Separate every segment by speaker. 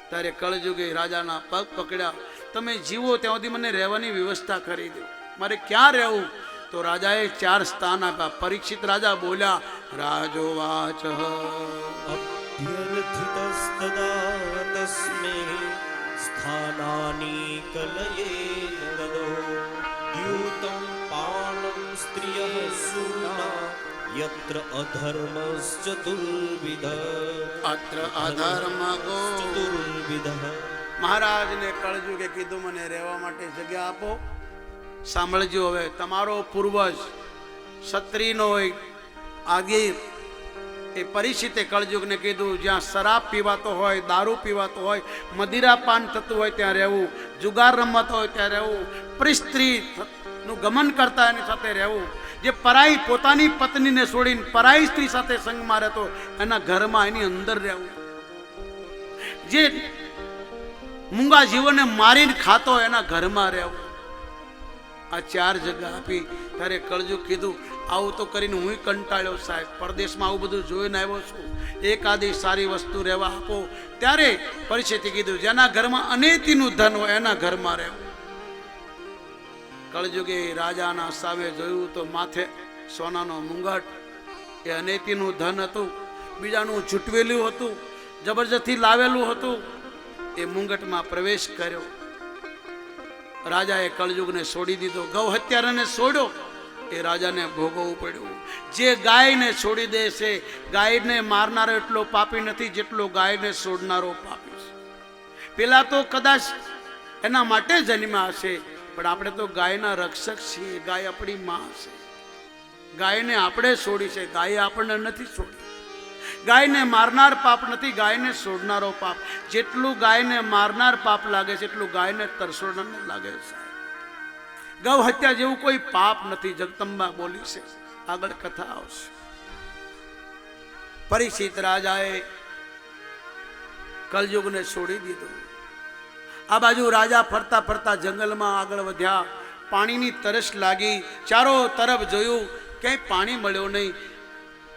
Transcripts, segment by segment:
Speaker 1: ત્યારે કળજુગે રાજાના પગ પકડ્યા, તમે જીવો ત્યાં સુધી મને રહેવાની વ્યવસ્થા કરી દો, મારે ક્યાં રહેવું? તો રાજાએ 4 સ્થાન આપ્યા. પરીક્ષિત રાજા બોલ્યા, રાજોવાચ
Speaker 2: અભ્યર્થિતસ્તદા તસ્મૈ સ્થાનાની કલયે ગદો દ્યુતં પાણં સ્ત્રિયઃ સૂના યત્ર અધર્મશ્ચતુર્વિધ
Speaker 1: અત્ર અધર્મ ગો.
Speaker 2: ચતુર્વિધ.
Speaker 1: મહારાજને કળજુગે કીધું, મને રહેવા માટે જગ્યા આપો. સાંભળજો, હવે તમારો પૂર્વજ ક્ષત્રિયનો આગેર એ પરિસ્થિતિ કળજુગને કીધું, જ્યાં શરાબ પીવાતો હોય, દારૂ પીવાતો હોય, મદિરા પાન થતું હોય ત્યાં રહેવું, જુગાર રમતો હોય ત્યાં રહેવું, સ્ત્રીનું ગમન કરતા એની સાથે રહેવું, જે પરાઈ પોતાની પત્નીને છોડીને પરાઈ સ્ત્રી સાથે સંગમાં રહેતો એના ઘરમાં એની અંદર રહેવું, જે મૂંગા જીવોને મારીને ખાતો એના ઘરમાં રહેવું. આ 4 જગ્યા આપી. ત્યારે કળજુગ કીધું, આવું તો કરીને હું કંટાળ્યો સાહેબ, પરદેશમાં આવું બધું જોઈને આવ્યો છું, એકાદી સારી વસ્તુ રહેવા આપો. ત્યારે પરિસ્થિતિ કીધું, જેના ઘરમાં અનેતીનું ધન હોય એના ઘરમાં રહેવું. કળજુગે રાજાના સામે જોયું તો માથે સોનાનો મુંગટ, એ અનેતીનું ધન હતું, બીજાનું છૂટવેલું હતું, જબરજસ્તી લાવેલું હતું. એ મુંગટમાં પ્રવેશ કર્યો. રાજાએ કળજુગને છોડી દીધો, ગૌ હત્યારાને છોડ્યો, એ રાજાને ભોગવવું પડ્યું. જે ગાયને છોડી દે છે, ગાયને મારનારો એટલો પાપી નથી જેટલો ગાયને છોડનારો પાપી છે. પેલા તો કદાચ એના માટે જન્મ્યા હશે, પણ આપણે તો ગાયના રક્ષક છીએ, ગાય આપણી માં છે. ગાયને આપણે છોડી છે, ગાય આપણને નથી છોડી. ગાયને મારનાર પાપ નથી, ગાયને છોડનારો પાપ. જેટલું ગાયને મારનાર પાપ લાગે છે એટલું ગાયને તરસોડનાર લાગે છે. ગૌ હત્યા જેવું કોઈ પાપ નથી. જગદંબા બોલી છે, આગળ કથા આવશે. પરીક્ષિત રાજાએ કલયુગને છોડી દીધું. આ બાજુ રાજા ફરતા ફરતા જંગલમાં આગળ વધ્યા. પાણીની તરસ લાગી, ચારો તરફ જોયું, ક્યાંય પાણી મળ્યો નહીં.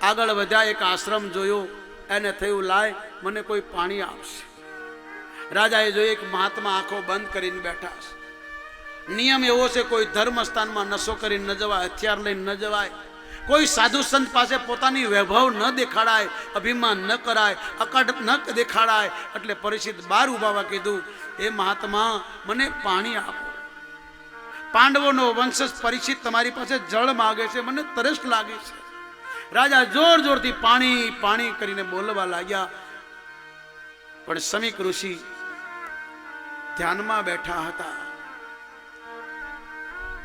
Speaker 1: આગળ વધ્યા, એક આશ્રમ જોયો, એને થયું લાય મને કોઈ પાણી આપશે. રાજાએ જોયું, એક મહાત્મા આંખો બંધ કરીને બેઠા છે. નિયમ એવો છે, કોઈ ધર્મ સ્થાનમાં નશો કરીને ન જવાય, હથિયાર લઈને ન જવાય, કોઈ સાધુ સંત પાસે પોતાની વૈભવ ન દેખાડાય, અભિમાન ન કરાય, અકડ ન દેખાડાય. એટલે પરિસ્થિત બહાર ઉભાવા કીધું, એ મહાત્મા મને પાણી આપો. પાંડવોનો વંશજ પરિચિત તમારી પાસે જળ માગે છે, મને તરસ લાગી છે. રાજા જોર જોરથી પાણી પાણી કરીને બોલવા લાગ્યા. પણ સમીક ઋષિ ધ્યાનમાં બેઠા હતા.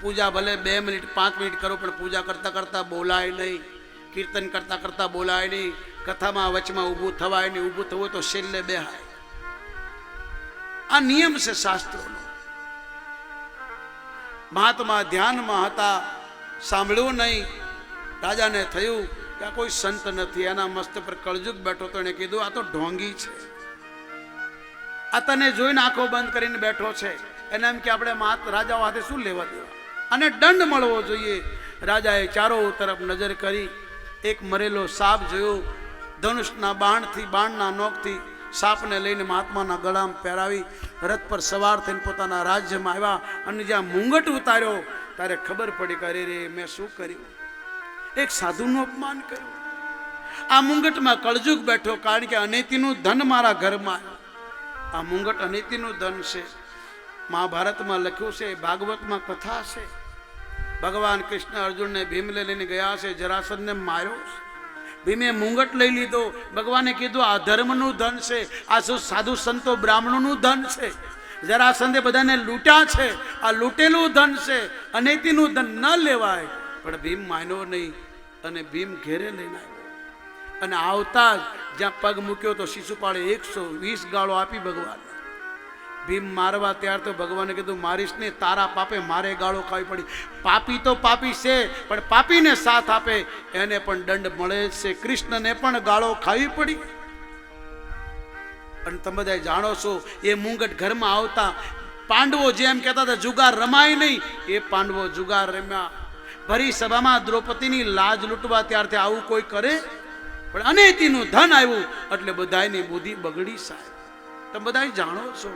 Speaker 1: પૂજા ભલે 2 મિનિટ 5 મિનિટ કરો, પણ પૂજા કરતા કરતા બોલાય નહીં, કીર્તન કરતા કરતા બોલાય નહીં, કથામાં વચમાં ઊભું થવાય નહીં, ઊભું થવું તો છેલ્લે બેહાય. આ નિયમ છે શાસ્ત્રોનો. મહાત્મા ધ્યાનમાં હતા, સાંભળ્યું નહીં. રાજાને થયું કે આ કોઈ સંત નથી, એના મસ્ત પર કળજુગ બેઠો તો એને કીધું, આ તો ઢોંગી છે, આ તને જોઈને આંખો બંધ કરીને બેઠો છે. એને એમ કે આપણે રાજાઓ હાથે શું લેવા દેવા, અને દંડ મળવો જોઈએ. રાજાએ ચારો તરફ નજર કરી, એક મરેલો સાપ જોયો. ધનુષના બાણના નોકથી સાપને લઈને મહાત્માના ગળામાં પહેરાવી રથ પર સવાર થઈને પોતાના રાજ્યમાં આવ્યા. અને જ્યાં મુંગટ ઉતાર્યો ત્યારે ખબર પડી કે અરે રે મેં શું કર્યું, એક સાધુનું અપમાન કર્યું. આ મુંગટમાં કળજુગ બેઠો, કારણ કે અનૈતિનું ધન મારા ઘરમાં આવ્યું. આ મુંગટ અનૈતિનું ધન છે. મહાભારતમાં લખ્યું છે, ભાગવતમાં કથા છે, ભગવાન કૃષ્ણ અર્જુનને ભીમને લઈને ગયા છે, જરાસંધને માર્યો છે. ભીમે મુંગટ લઈ લીધો. ભગવાને કીધું આ ધર્મનું ધન છે, આ શું સાધુ સંતો બ્રાહ્મણોનું ધન છે. જરાસંધે બધાને લૂંટ્યા છે, આ લૂંટેલું ધન છે, અનૈતિનું ધન ન લેવાય. પણ ભીમ માન્યો નહીં અને ભીમ ઘેરે લઈને આવ્યો. અને આવતા જ જ્યાં પગ મૂક્યો તો શિશુપાળે 120 ગાળો આપી ભગવાન. ભીમ મારવા ત્યાર તો ભગવાને કીધું, મારીશ ને, તારા પાપે મારે ગાળો ખાવી પડી. પાપી તો પાપી છે, પણ પાપીને સાથ આપે એને પણ દંડ મળે છે. કૃષ્ણને પણ ગાળો ખાવી પડી. અને તમે બધા જાણો છો, એ મુંગટ ઘરમાં આવતા પાંડવો જેમ કહેતા હતા જુગાર રમાય નહીં, એ પાંડવો જુગાર રમ્યા. ભરી સભામાં દ્રૌપદીની લાજ લૂંટવા ત્યારથી આવું કોઈ કરે? પણ અનૈતિનું ધન આવ્યું એટલે બધાની બુદ્ધિ બગડી સાહેબ. તમે બધા જાણો છો.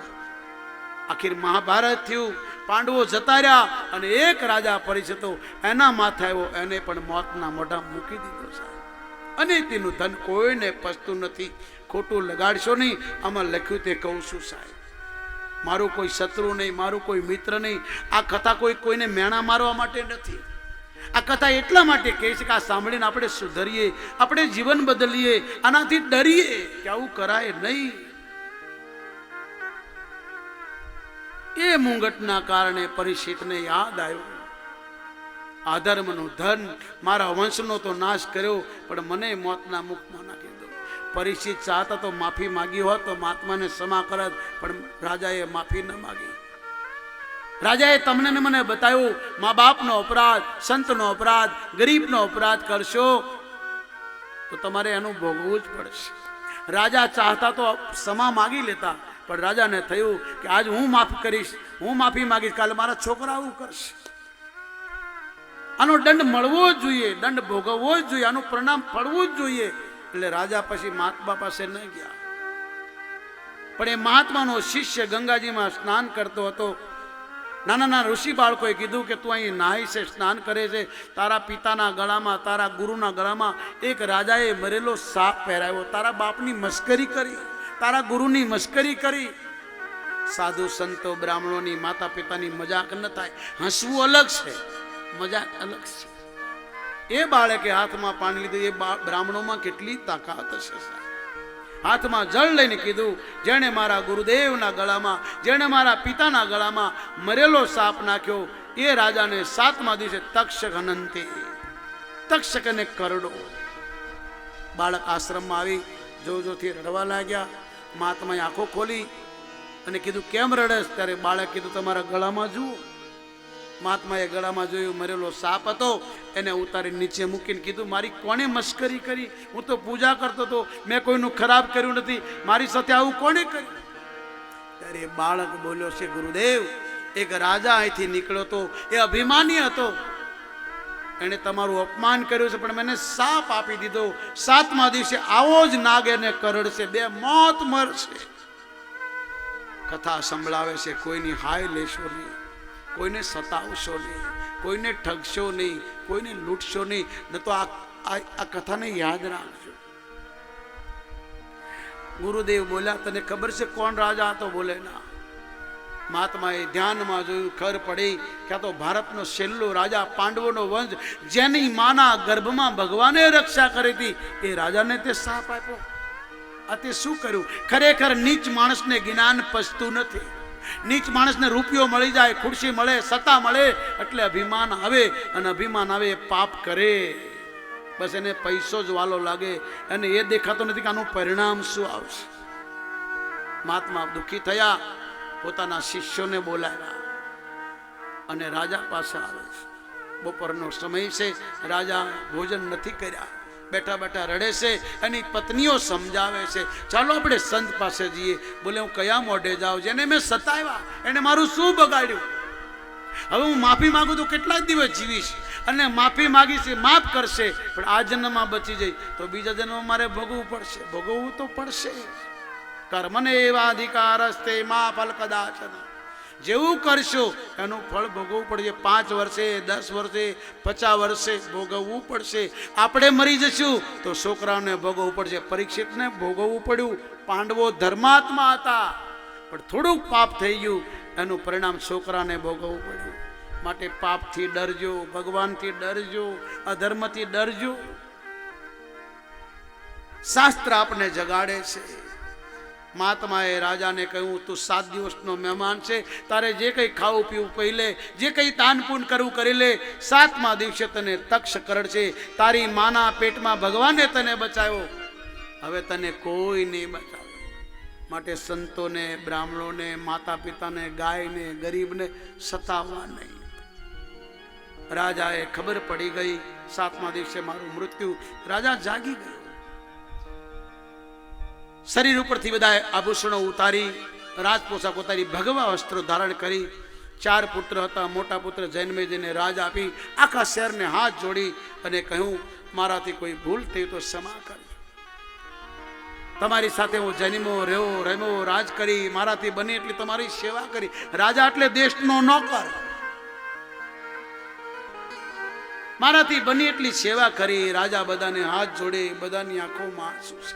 Speaker 1: આખીર મહાભારત થયું, પાંડવો જતા રહ્યા અને એક રાજા પરીક્ષિત એના માથે આવ્યો, એને પણ મોતના મોઢા મૂકી દીધો સાહેબ. અને તેનું ધન કોઈને પચતું નથી. ખોટું લગાડશો નહીં, આમાં લખ્યું તે કહું છું સાહેબ. મારું કોઈ શત્રુ નહીં, મારું કોઈ મિત્ર નહીં. આ કથા કોઈને મેણા મારવા માટે નથી. આ કથા એટલા માટે કહે છે કે આ સાંભળીને આપણે સુધરીએ, આપણે જીવન બદલીએ, આનાથી ડરીએ કે આવું કરાય નહીં. એ મુંગટના કારણે પરીક્ષિતને યાદ આવ્યું, અધર્મનું ધન મારા વંશનો તો નાશ કર્યો, પણ મને મોતના મુખમાં નાખી દો. પરીક્ષિત ચાહતા તો માફી માગી હોત તો મહાત્માને ક્ષમા કરત, પણ રાજાએ માફી ન માગી. રાજાએ તમને ને મને બતાવ્યું, મા બાપનો અપરાધ, સંતનો અપરાધ, ગરીબનો અપરાધ કરશો તો તમારે એનું ભોગવવું જ પડશે. રાજા ચાહતા તો ક્ષમા માગી લેતા, પણ રાજાને થયું કે આજ હું માફ કરીશ, હું માફી માગીશ, કાલે મારા છોકરા આવું કરશે. આનો દંડ મળવો જ જોઈએ, દંડ ભોગવવો જ જોઈએ, આનું પરિણામ પડવું જ જોઈએ. એટલે રાજા પછી મહાત્મા પાસે ન ગયા. પણ એ મહાત્માનો શિષ્ય ગંગાજીમાં સ્નાન કરતો હતો. નાના નાના ઋષિ બાળકોએ કીધું કે તું અહીં નાહી છે, સ્નાન કરે છે, તારા પિતાના ગળામાં, તારા ગુરુના ગળામાં એક રાજાએ મરેલો સાપ પહેરાવ્યો. તારા બાપની મસ્કરી કરી, તારા ગુરુની મસ્કરી કરી. સાધુ સંતો બ્રાહ્મણોની, માતા પિતાની મજાક ન થાય. હસવું અલગ છે, મજાક અલગ છે. એ બાળકે હાથમાં પાણી લીધું. એ બ્રાહ્મણોમાં કેટલી તાકાત હશે. હાથમાં જળ લઈને કીધું, જેણે મારા ગુરુદેવના ગળામાં, જેણે મારા પિતાના ગળામાં મરેલો સાપ નાખ્યો, એ રાજાને 7મા દિવસે તક્ષક અનંતે, તક્ષકને કરડો. બાળક આશ્રમમાં આવી જોથી રડવા લાગ્યા. મહાત્માએ આંખો ખોલી અને કીધું, કેમ રડેસ? ત્યારે બાળક કીધું, તમારા ગળામાં જુઓ. મહાત્માએ ગળામાં જોયું, મરેલો સાપ હતો. એને ઉતારી નીચે મૂકીને કીધું, મારી કોણે મસ્કરી કરી? હું તો પૂજા કરતો હતો, મેં કોઈનું ખરાબ કર્યું નથી, મારી સાથે આવું કોણે કર્યું? ત્યારે બાળક બોલ્યો છે, ગુરુદેવ, એક રાજા અહીંથી નીકળ્યો હતો, એ અભિમાની હતો, એને તમારું અપમાન કર્યું છે, પણ મને સાપ આપી દીધો. 7મા દિવસે આવો જ નાગ એને કરડશે, 2 મોત મરશે. કથા સંભળાવે છે, કોઈની હાય લેશો નહીં, કોઈને સતાવશો નહીં, કોઈને ઠગશો નહીં, કોઈને લૂંટશો નહીં, ન તો આ કથાને યાદ રાખજો. ગુરુદેવ બોલ્યા, તને ખબર છે કોણ રાજા હતો? બોલે ના. મહાત્માએ ધ્યાનમાં જોયું, ખબર પડી કે આ તો ભારતનો છેલ્લો રાજા, પાંડવોનો વંશ, જેની માના ગર્ભમાં ભગવાને રક્ષા કરી હતી, એ રાજાને તે સાપ આપ્યો. આ તે શું કર્યું? ખરેખર નીચ માણસને જ્ઞાન પચતું નથી. નીચ માણસને રૂપિયો મળી જાય, ખુરશી મળે, સત્તા મળે એટલે અભિમાન આવે, અને અભિમાન આવે એ પાપ કરે. બસ એને પૈસો જ વાલો લાગે, અને એ દેખાતો નથી કે આનું પરિણામ શું આવશે. મહાત્મા દુઃખી થયા, પોતાના શિષ્યોને બોલાવ્યા અને રાજા પાસે આવે છે. બપોરનો સમય છે, રાજા ભોજન નથી કર્યા, બેઠા બેઠા રડે છે. એની પત્નીઓ સમજાવે છે, ચાલો આપણે સંત પાસે જઈએ. બોલે, હું કયા મોઢે જાઉં? જેને મેં સતાવ્યા, એને મારું શું બગાડ્યું? હવે હું માફી માંગુ તો કેટલા દિવસ જીવીશ? અને માફી માગીશ, માફ કરશે, પણ આ જન્મમાં બચી જઈ તો બીજા જન્મમાં મારે ભોગવવું પડશે. ભોગવવું તો પડશે. કર્મને એવા અધિકાર હસ્તે મા ફલ કદાચન. જેવું કરશો એનું ફળ ભોગવવું પડશે. 5 વર્ષે, 10 વર્ષે, 50 વર્ષે ભોગવવું પડશે. આપણે મરી જશું તો છોકરાઓને ભોગવવું પડશે. પરીક્ષિતને ભોગવવું પડ્યું. પાંડવો ધર્માત્મા હતા, પણ થોડુંક પાપ થઈ ગયું, એનું પરિણામ છોકરાને ભોગવવું પડ્યું. માટે પાપથી ડરજો, ભગવાનથી ડરજો, અધર્મથી ડરજો. શાસ્ત્ર આપણને જગાડે છે. મહાત્માએ રાજાને કહ્યું, તું 7 દિવસનો મહેમાન છે, તારે જે કંઈ ખાવું પીવું પી લે, જે કંઈ દાન પુણ્ય કરવું કરી લે. 7મા દિવસે તને તક્ષ કરડશે. તારી માના પેટમાં ભગવાને તને બચાવ્યો, હવે તને કોઈ નહીં બચાવે. માટે સંતોને, બ્રાહ્મણોને, માતા પિતાને, ગાયને, ગરીબને સતાવવા નહીં. રાજાએ ખબર પડી ગઈ, 7મા દિવસે મારું મૃત્યુ. રાજા જાગી ગયો. શરીર ઉપરથી બધા આભૂષણો ઉતારી, રાજપોશાક ઉતારી, ભગવા વસ્ત્રો ધારણ કરી. 4 પુત્ર હતા. મોટા પુત્ર જન્મેજયને રાજ આપી, આખા શહેરને હાથ જોડી અને કહ્યું, મારાથી કોઈ ભૂલ થઈ તો ક્ષમા કરજો. તમારી સાથે હું જન્મો રહ્યો રમ્યો રાજ કરી, મારાથી બને એટલી તમારી સેવા કરી. રાજા એટલે દેશનો નોકર. મારાથી બની એટલી સેવા કરી. રાજા બધાને હાથ જોડે, બધાની આંખોમાં આંસુ છે.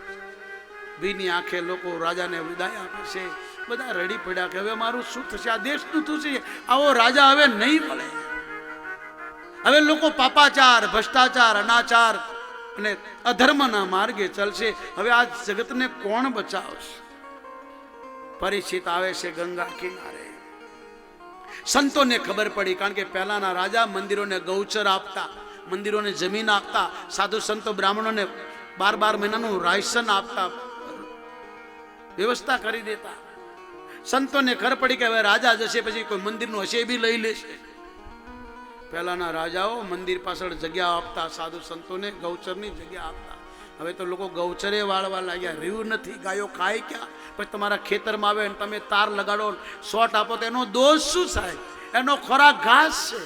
Speaker 1: ભીની આંખે લોકો રાજાને વિદાય આપે છે. બધા રડી પડ્યા કે હવે મારું શું થશે, આ દેશનું શું થશે? આવો રાજા હવે નહીં મળે. હવે લોકો પાપાચાર, ભ્રષ્ટાચાર, અનાચાર અને અધર્મના માર્ગે ચાલશે. હવે આ જગતને કોણ બચાવશે? પરિચિત આવે છે ગંગા કિનારે. સંતોને ખબર પડી, કારણ કે પહેલાના રાજા મંદિરોને ગૌચર આપતા, મંદિરોને જમીન આપતા, સાધુ સંતો બ્રાહ્મણોને 12 મહિનાનું રાશન આપતા, વ્યવસ્થા કરી દેતા. સંતોને ખબર પડી કે હવે રાજા જશે પછી કોઈ મંદિરનું હશે એ બી લઈ લેશે. પહેલાના રાજાઓ મંદિર પાછળ જગ્યા આપતા, સાધુ સંતોને ગૌચરની જગ્યા આપતા. હવે તો લોકો ગૌચરે વાળવા લાગ્યા. રહ્યું નથી, ગાયો ખાય ક્યાં? પછી તમારા ખેતરમાં આવે અને તમે તાર લગાડો, શોટ આપો તો એનો દોષ શું સાહેબ? એનો ખોરાક ઘાસ છે.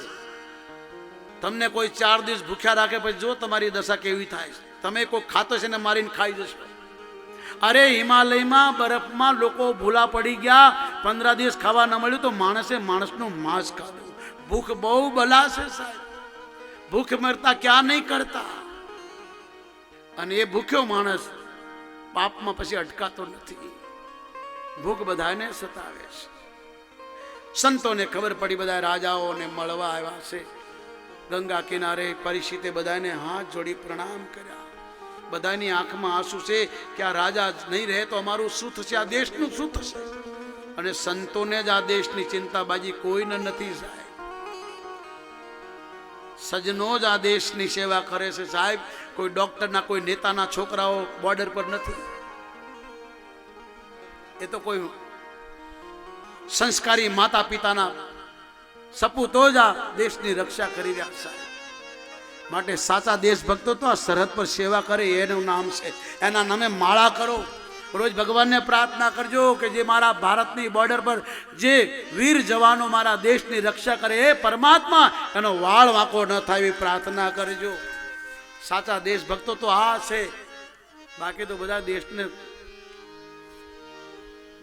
Speaker 1: તમને કોઈ 4 દિવસ ભૂખ્યા રાખે પછી જો તમારી દશા કેવી થાય. તમે કોઈ ખાતો છે ને મારીને ખાઈ જશો. અરે હિમાલયમાં બરફમાં લોકો ભૂલા પડી ગયા, 15 દિવસ ખાવા ન મળ્યું તો માણસે માણસનું માંસ ખાધું. ભૂખ બહુ બલા છે સાહેબ. ભૂખ મરતા ક્યાં નહીં કરતા. અને એ ભૂખ્યો માણસ પાપમાં પછી અટકાતો નથી. ભૂખ બધાને સતાવે છે. સંતોને ખબર પડી, બધા રાજાઓને મળવા આવ્યા છે ગંગા કિનારે. પરિચિતે બધાને હાથ જોડી પ્રણામ કર્યા. બધાની આંખમાં આંસુ છે કે આ રાજા નહીં રહે તો અમારું શું થશે, આ દેશનું શું થશે? અને સંતોને જ આ દેશની ચિંતા બાજી કોઈને નથી સાહેબ. સજનો જ આ દેશની સેવા કરે છે સાહેબ. કોઈ ડોક્ટરના, કોઈ નેતાના છોકરાઓ બોર્ડર પર નથી. એ તો કોઈ સંસ્કારી માતા પિતાના સપૂતો જ આ દેશની રક્ષા કરી રહ્યા સાહેબ. માટે સાચા દેશભક્તો તો આ સરહદ પર સેવા કરે એનું નામ છે. એના નામે માળા કરો. રોજ ભગવાનને પ્રાર્થના કરજો કે જે મારા ભારતની બોર્ડર પર જે વીર જવાનો મારા દેશની રક્ષા કરે, એ પરમાત્મા એનો વાળ વાંકો ન થાય એવી પ્રાર્થના કરજો. સાચા દેશભક્તો તો આ છે. બાકી તો બધા દેશને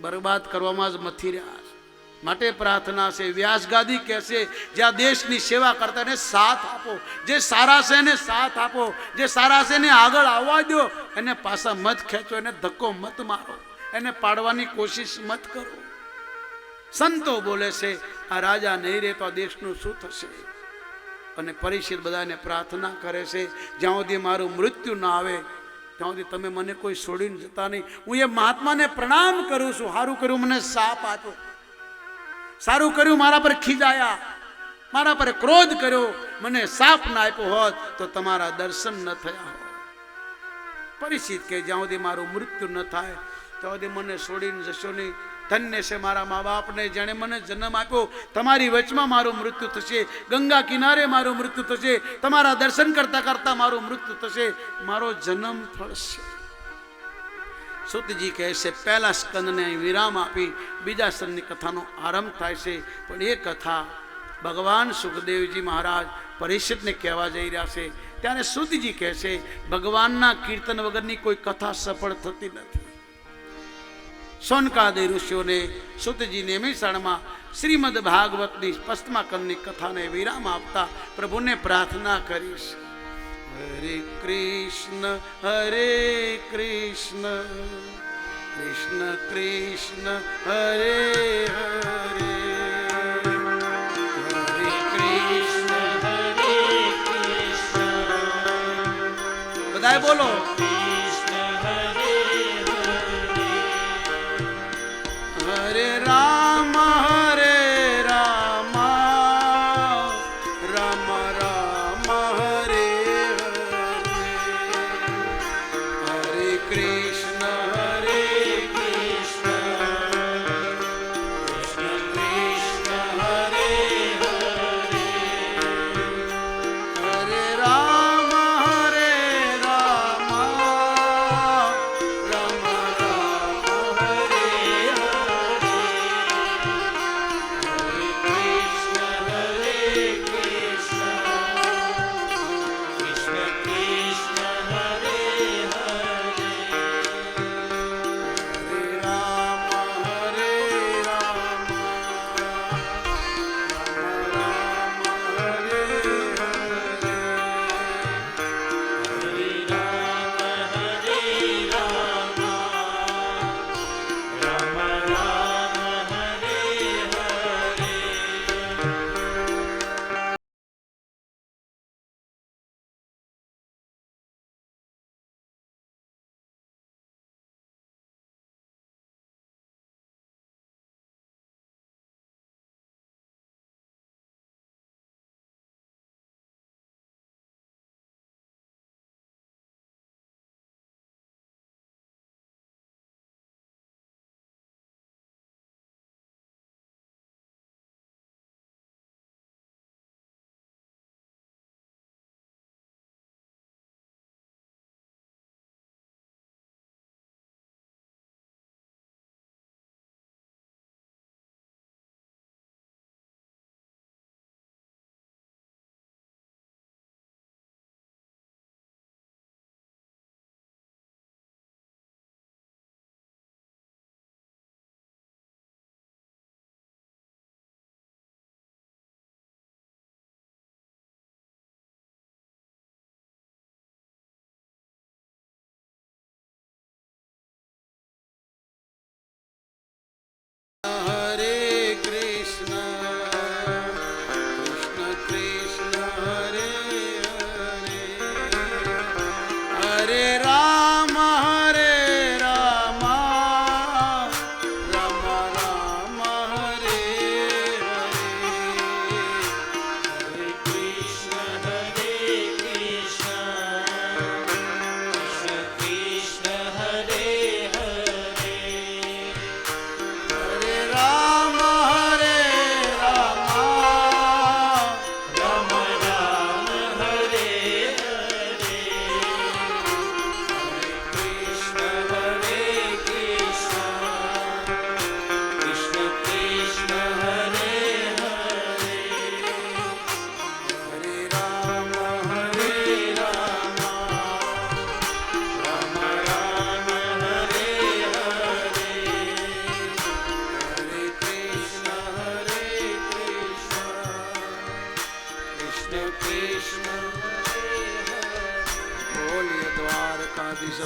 Speaker 1: બરબાદ કરવામાં જ મથી રહ્યા છે. માટે પ્રાર્થના છે. વ્યાસગાદી કહેશે જ્યાં દેશની સેવા કરતા એને સાથ આપો. જે સારા છે એને સાથ આપો. જે સારા છે એને આગળ આવવા દો. એને પાછા મત ખેંચો, એને ધક્કો મત મારો, એને પાડવાની કોશિશ મત કરો. સંતો બોલે છે આ રાજા નહીં રહે તો આ દેશનું શું થશે? અને પરિચિત બધાને પ્રાર્થના કરે છે જ્યાં સુધી મારું મૃત્યુ ના આવે ત્યાં સુધી તમે મને કોઈ છોડીને જતા નહીં. હું એ મહાત્માને પ્રણામ કરું છું. સારું કર્યું મને સાપ આપ્યો, સારું કર્યું મારા પર ખીજાયા, મારા પર ક્રોધ કર્યો. મને સાપ ના આપ્યો હોત તો તમારા દર્શન ન થયા હોત. પરિચિત કે જ્યાં સુધી મારું મૃત્યુ ન થાય ત્યાં સુધી મને છોડીને જશો નહીં. ધન્ય છે મારા મા બાપને જેણે મને જન્મ આપ્યો. તમારી વચમાં મારું મૃત્યુ થશે, ગંગા કિનારે મારું મૃત્યુ થશે, તમારા દર્શન કરતા કરતા મારું મૃત્યુ થશે, મારો જન્મ ફળશે. સુતજી કહે છે પહેલા સ્કંદને વિરામ આપી બીજા સ્કંદની કથાનો આરંભ થાય છે. પણ એ કથા ભગવાન સુખદેવજી મહારાજ પરિષદને કહેવા જઈ રહ્યા છે. ત્યારે સુતજી કહે છે ભગવાનના કીર્તન વગરની કોઈ કથા સફળ થતી નથી. સોનકાદી ઋષિઓને સુતજી નિમિષાળમાં શ્રીમદ ભાગવતની 5મા કંદની કથાને વિરામ આપતા પ્રભુને પ્રાર્થના કરીશ. હરે કૃષ્ણ કૃષ્ણ કૃષ્ણ હરે હરે, હરે કૃષ્ણ બધાએ બોલો હરે રામ હરે રામ રામ રામ હરે હરે, હરે કૃષ્ણ કૃષ્ણ કૃષ્ણ હરે હરે, હરે રામ રામ રામ રામ હરે હરે.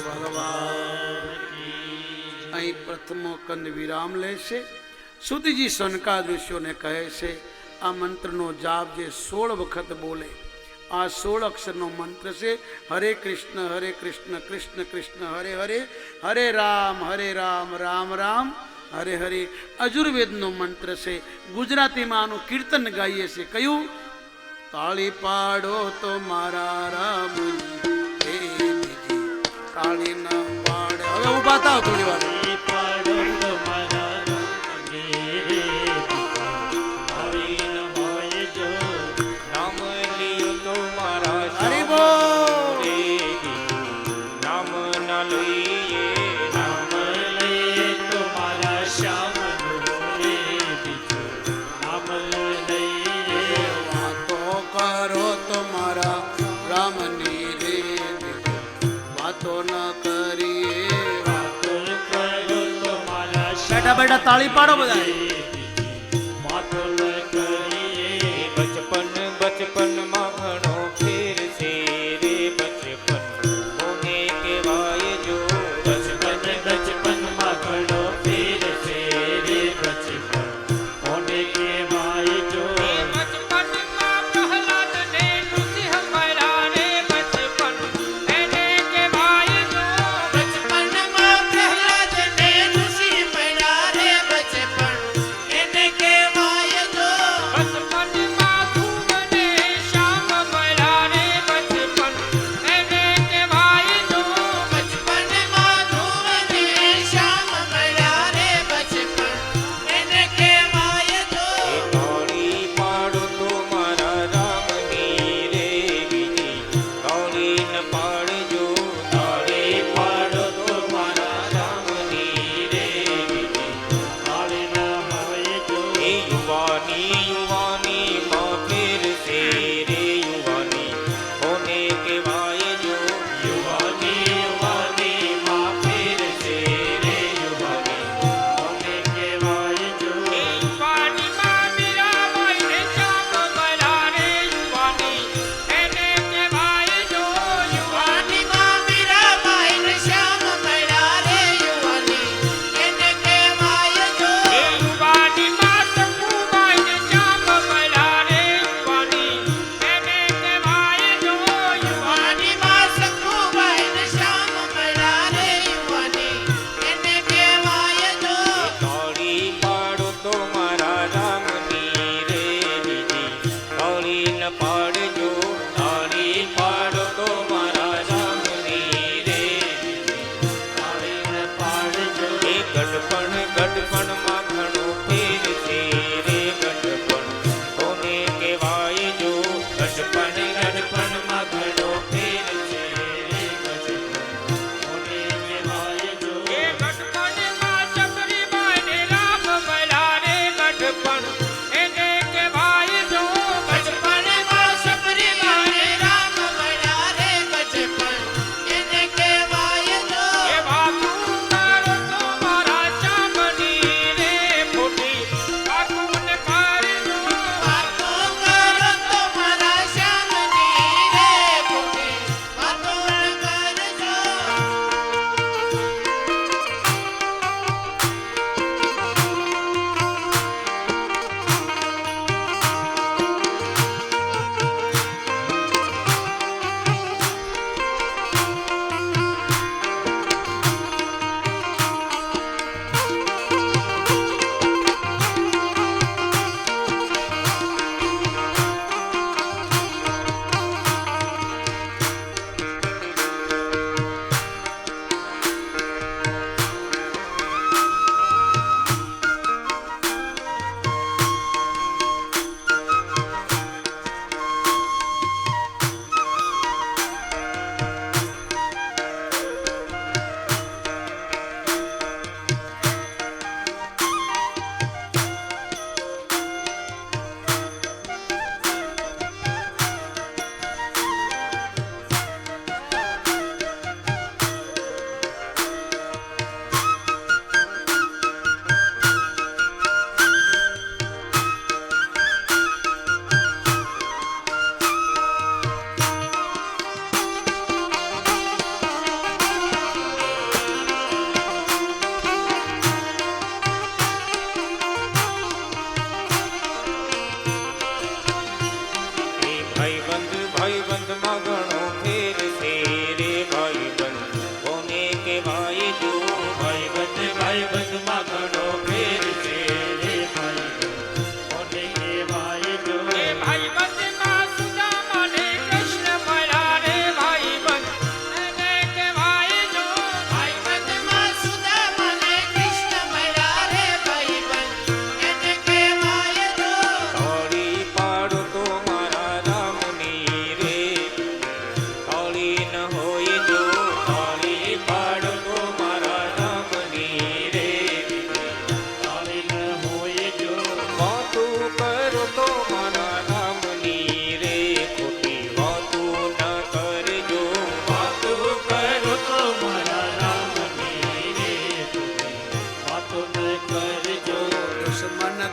Speaker 1: ભગવાન અહીં પ્રથમો કંદ વિરામ લેશે. સુધીજી સનકાદૃશ્યોને કહે છે આ મંત્રનો જાપ જે 16 વખત બોલે, આ 16 અક્ષરનો મંત્ર છે હરે કૃષ્ણ કૃષ્ણ કૃષ્ણ હરે હરે, હરે રામ રામ રામ હરે હરે. અજુર્વેદનો મંત્ર છે. ગુજરાતીમાં આનું કીર્તન ગાઈએ છે. કયું? તાળી પાડો તો મારા રામજી, તાળી ન પાડે. હવે ઉભા થાવ થોડી વાર. બેટા તાળી પાડો બધા.
Speaker 2: બચપન માં ઘણો ફેર છે રે, બચપન કોને કહેવાય જો. બચપન માં ઘણો ફેર છે રે, બચપન કોને કહેવાય જો. બચપન માં પ્રહલાદ ને નૃસિંહ મળ્યા રે, બચપન એને કહેવાય જો. બચપન માં પ્રહલાદ ને નૃસિંહ મળ્યા રે, બચપન એને કહેવાય જો. બચપન માં ધ્રુવ ને શ્યામ મળ્યા રે, બચપન એને કહેવાય જો. બચપન માં ધ્રુવ ને શ્યામ મળ્યા રે, બચપન એને કહેવાય જો. તાળી પાડો તો મારા રામની રે બીજી, તાળી ન પાડજો. તાળી પાડો તો મારા રામની રે બીજી, તાળી ન પાડજો. યુવાની માં ફેર છે રે, યુવાની કોને કહેવાય જો. યુવાની માં ફેર છે રે, યુવાની કોને કહેવાય જો. યુવાની માં મીરાબાઈ ને શ્યામ મળ્યા રે, યુવાની એને કહેવાય જો. યુવાની માં મીરાબાઈ ને શ્યામ મળ્યા રે, યુવાની એને કહેવાય જો. યુવાની માં શંકુબાઈ ને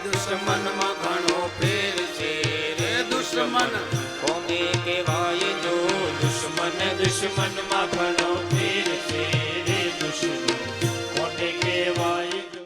Speaker 1: દુશ્મનમાં ઘણો ફેર છે રે દુશ્મન
Speaker 2: કોને કહેવાય જો દુશ્મન દુશ્મનમાં ઘણો